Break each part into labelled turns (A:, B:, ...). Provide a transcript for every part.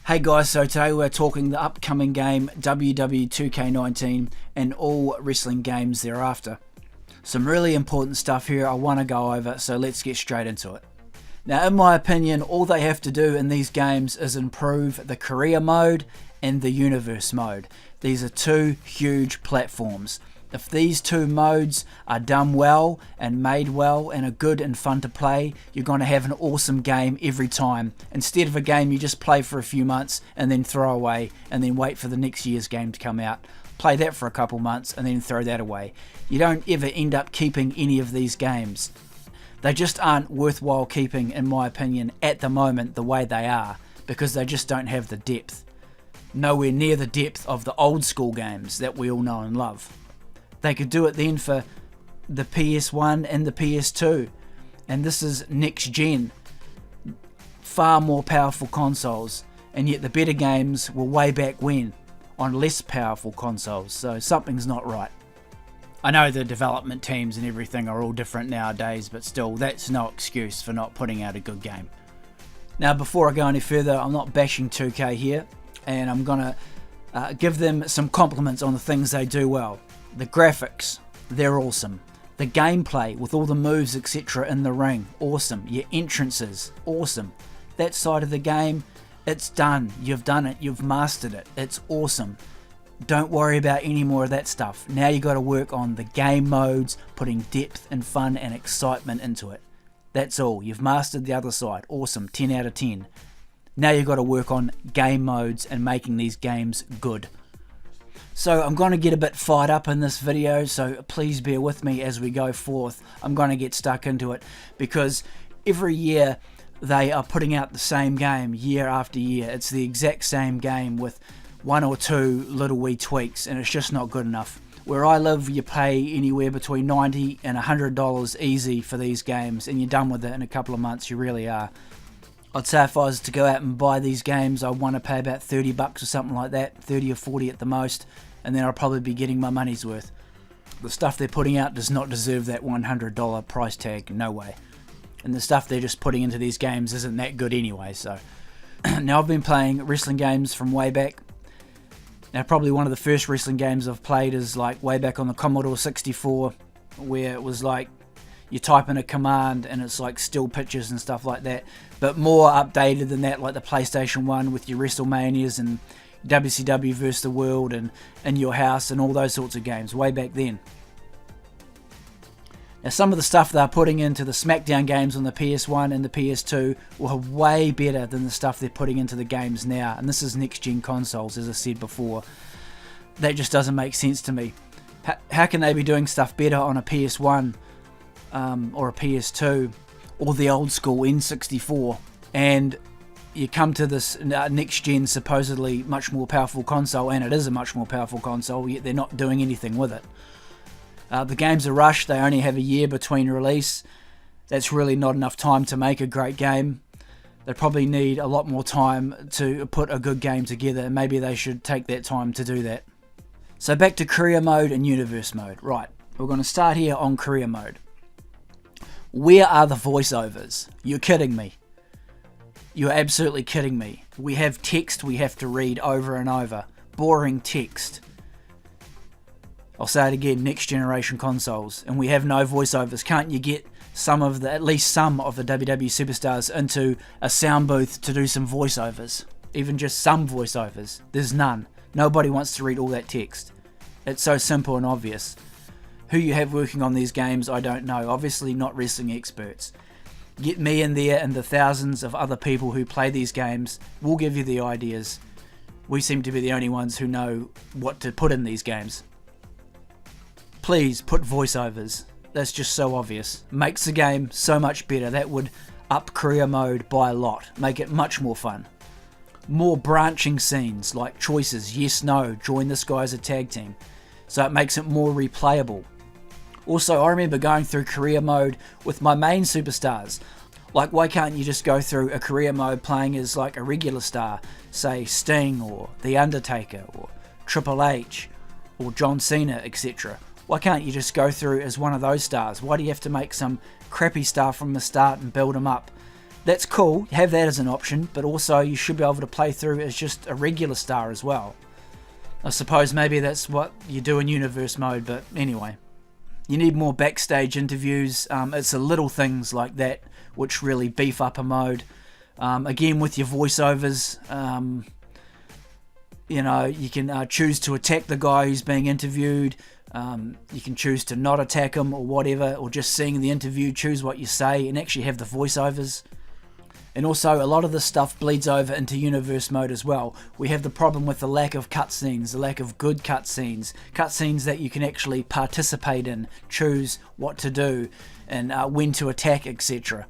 A: Hey guys, so today we're talking the upcoming game WWE 2K19 and all wrestling games thereafter. Some really important stuff here I want to go over, so let's get straight into it. Now in my opinion, all they have to do in these games is improve the career mode and the universe mode. These are two huge platforms. If these two modes are done well and made well and are good and fun to play, you're going to have an awesome game every time. Instead of a game you just play for a few months and then throw away and then wait for the next year's game to come out. Play that for a couple months and then throw that away. You don't ever end up keeping any of these games. They just aren't worthwhile keeping, in my opinion, at the moment the way they are, because they just don't have the depth. Nowhere near the depth of the old school games that we all know and love. They could do it then for the PS1 and the PS2, and this is next gen, far more powerful consoles, and yet the better games were way back when on less powerful consoles, so something's not right. I know the development teams and everything are all different nowadays, but still, that's no excuse for not putting out a good game. Now before I go any further, I'm not bashing 2K here, and I'm gonna give them some compliments on the things they do well. The graphics, they're awesome. The gameplay with all the moves etc. in the ring, awesome. Your entrances, awesome. That side of the game, it's done. You've done it. You've mastered it. It's awesome. Don't worry about any more of that stuff. Now you got to work on the game modes, putting depth and fun and excitement into it. That's all. You've mastered the other side. Awesome. 10 out of 10. Now you've got to work on game modes and making these games good. So I'm going to get a bit fired up in this video, so please bear with me as we go forth. I'm going to get stuck into it because every year they are putting out the same game year after year. It's the exact same game with one or two little wee tweaks, and it's just not good enough. Where I live, you pay anywhere between $90 and $100 easy for these games, and you're done with it in a couple of months. You really are. I'd say if I was to go out and buy these games, I'd want to pay about $30 or something like that, 30 or 40 at the most, and then I'll probably be getting my money's worth. The stuff they're putting out does not deserve that $100 price tag, no way. And the stuff they're just putting into these games isn't that good anyway, so. Now I've been playing wrestling games from way back. Now probably one of the first wrestling games I've played is like way back on the Commodore 64, where it was like you type in a command and it's like still pictures and stuff like that, but more updated than that, like the PlayStation 1 with your WrestleManias and WCW vs. the World and In Your House and all those sorts of games way back then. Now some of the stuff they're putting into the SmackDown games on the PS1 and the PS2 were way better than the stuff they're putting into the games now, and this is next gen consoles, as I said before. That just doesn't make sense to me. How can they be doing stuff better on a PS1 or a PS2 or the old school N64, and you come to this next gen supposedly much more powerful console, and it is a much more powerful console, yet they're not doing anything with it. The games are rushed. They only have a year between release. That's really not enough time to make a great game. They probably need a lot more time to put a good game together, and maybe they should take that time to do that. So back to career mode and universe mode. Right, we're going to start here on career mode. Where are the voiceovers? You're kidding me. You're absolutely kidding me. We have text we have to read over and over. Boring text. I'll say it again, next generation consoles. And we have no voiceovers. Can't you get at least some of the WWE superstars into a sound booth to do some voiceovers? Even just some voiceovers. There's none. Nobody wants to read all that text. It's so simple and obvious. Who you have working on these games, I don't know. Obviously not wrestling experts. Get me in there and the thousands of other people who play these games. We'll give you the ideas. We seem to be the only ones who know what to put in these games. Please put voiceovers. That's just so obvious. Makes the game so much better. That would up career mode by a lot. Make it much more fun. More branching scenes like choices, yes, no, join this guy as a tag team. So it makes it more replayable. Also, I remember going through career mode with my main superstars. Like, why can't you just go through a career mode playing as like a regular star, say Sting or The Undertaker or Triple H or John Cena, etc. Why can't you just go through as one of those stars? Why do you have to make some crappy star from the start and build them up? That's cool, have that as an option, but also you should be able to play through as just a regular star as well. I suppose maybe that's what you do in universe mode, but anyway. You need more backstage interviews. It's the little things like that which really beef up a mode. Again, with your voiceovers, you know, you can choose to attack the guy who's being interviewed. You can choose to not attack him or whatever, or just seeing the interview, choose what you say and actually have the voiceovers. And also, a lot of this stuff bleeds over into universe mode as well. We have the problem with the lack of cutscenes, the lack of good cutscenes that you can actually participate in, choose what to do, and when to attack, etc.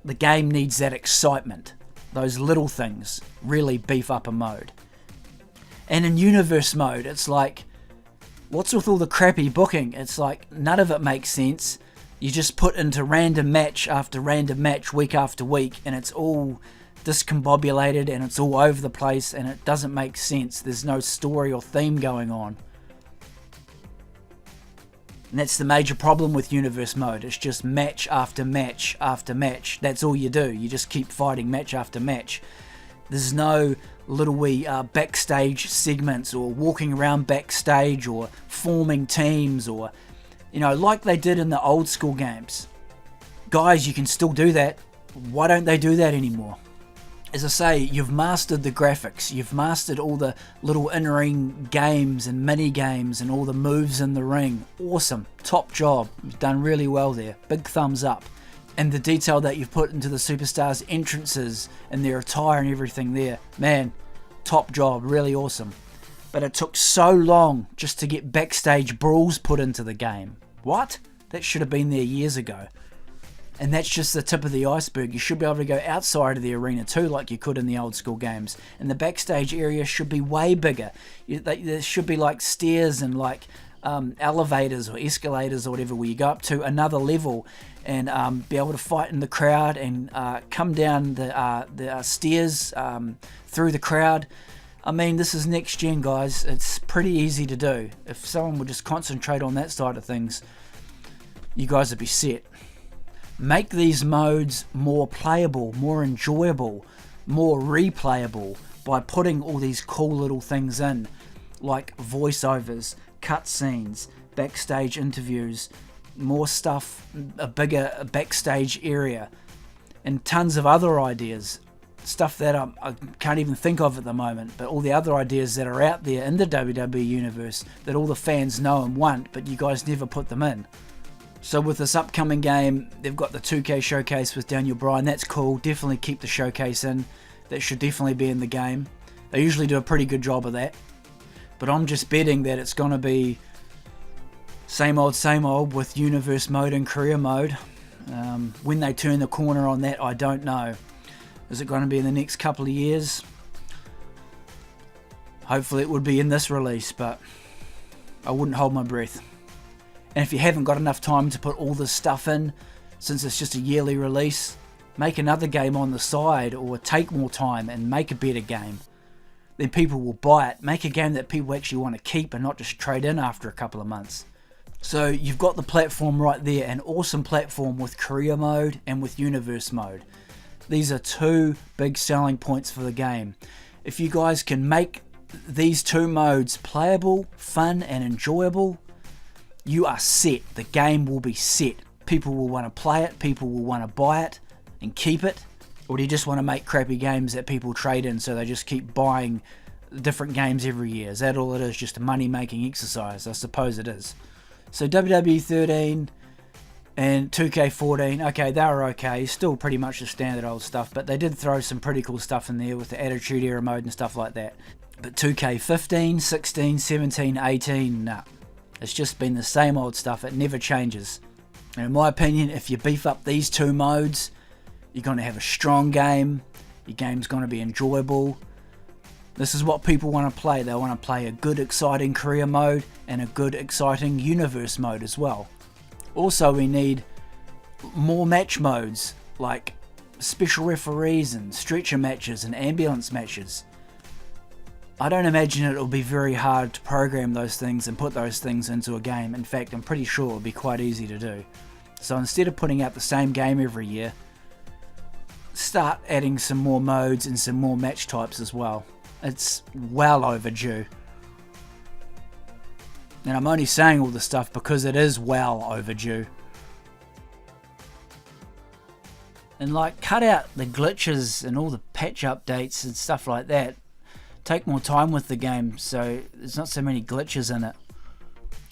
A: The game needs that excitement. Those little things really beef up a mode. And in universe mode, it's like, what's with all the crappy booking? It's like, none of it makes sense. You just put into random match after random match week after week, and it's all discombobulated and it's all over the place and it doesn't make sense. There's no story or theme going on. And that's the major problem with universe mode. It's just match after match after match. That's all you do. You just keep fighting match after match. There's no little wee backstage segments or walking around backstage or forming teams or, you know, like they did in the old school games. Guys, you can still do that. Why don't they do that anymore? As I say, you've mastered the graphics. You've mastered all the little in-ring games and mini games and all the moves in the ring. Awesome. Top job. You've done really well there. Big thumbs up. And the detail that you've put into the superstars' entrances and their attire and everything there. Man, top job. Really awesome. But it took so long just to get backstage brawls put into the game. What? That should have been there years ago. And that's just the tip of the iceberg. You should be able to go outside of the arena too, like you could in the old school games. And the backstage area should be way bigger. There should be like stairs and like elevators or escalators or whatever, where you go up to another level and be able to fight in the crowd and come down the stairs through the crowd. I mean, this is next gen, guys. It's pretty easy to do. If someone would just concentrate on that side of things, you guys would be set. Make these modes more playable, more enjoyable, more replayable by putting all these cool little things in, like voiceovers, cutscenes, backstage interviews, more stuff, a bigger backstage area, and tons of other ideas. Stuff that I can't even think of at the moment, but all the other ideas that are out there in the WWE universe that all the fans know and want, but you guys never put them in. So with this upcoming game, they've got the 2K showcase with Daniel Bryan. That's cool. Definitely keep the showcase in. That should definitely be in the game. They usually do a pretty good job of that. But I'm just betting that it's going to be same old with universe mode and career mode. When they turn the corner on that, I don't know. Is it going to be in the next couple of years? Hopefully it would be in this release, but I wouldn't hold my breath. And if you haven't got enough time to put all this stuff in, since it's just a yearly release, make another game on the side or take more time and make a better game. Then people will buy it. Make a game that people actually want to keep and not just trade in after a couple of months. So you've got the platform right there, an awesome platform with career mode and with universe mode. These are two big selling points for the game. If you guys can make these two modes playable, fun and enjoyable, you are set. The game will be set. People will want to play it, people will want to buy it and keep it. Or do you just want to make crappy games that people trade in so they just keep buying different games every year? Is that all it is? Just a money making exercise? I suppose it is. So WWE 13 and 2K14, okay, they were okay. Still pretty much the standard old stuff, but they did throw some pretty cool stuff in there with the Attitude Era mode and stuff like that. But 2K15, 16, 17, 18, nah. It's just been the same old stuff. It never changes. And in my opinion, if you beef up these two modes, you're going to have a strong game. Your game's going to be enjoyable. This is what people want to play. They want to play a good, exciting career mode and a good, exciting universe mode as well. Also, we need more match modes, like special referees and stretcher matches and ambulance matches. I don't imagine it'll be very hard to program those things and put those things into a game. In fact, I'm pretty sure it'll be quite easy to do. So instead of putting out the same game every year, start adding some more modes and some more match types as well. It's well overdue. And I'm only saying all this stuff because it is well overdue. And like, cut out the glitches and all the patch updates and stuff like that. Take more time with the game so there's not so many glitches in it.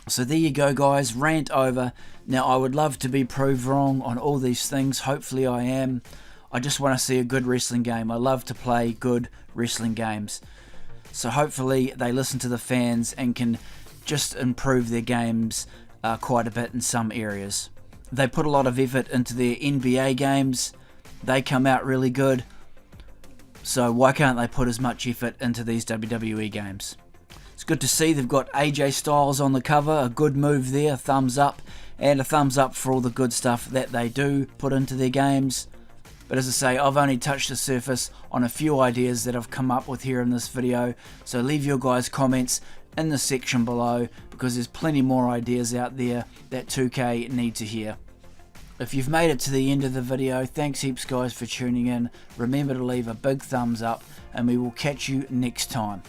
A: So there you go, guys, rant over. Now I would love to be proved wrong on all these things. Hopefully I am. I just want to see a good wrestling game. I love to play good wrestling games. So hopefully they listen to the fans and can just improve their games quite a bit in some areas. They put a lot of effort into their NBA games. They come out really good. So why can't they put as much effort into these WWE games? It's good to see they've got AJ Styles on the cover. A good move there. Thumbs up. And a thumbs up for all the good stuff that they do put into their games. But as I say, I've only touched the surface on a few ideas that I've come up with here in this video. So leave your guys' comments in the section below, because there's plenty more ideas out there that 2K need to hear. If you've made it to the end of the video, thanks heaps guys for tuning in. Remember to leave a big thumbs up, and we will catch you next time.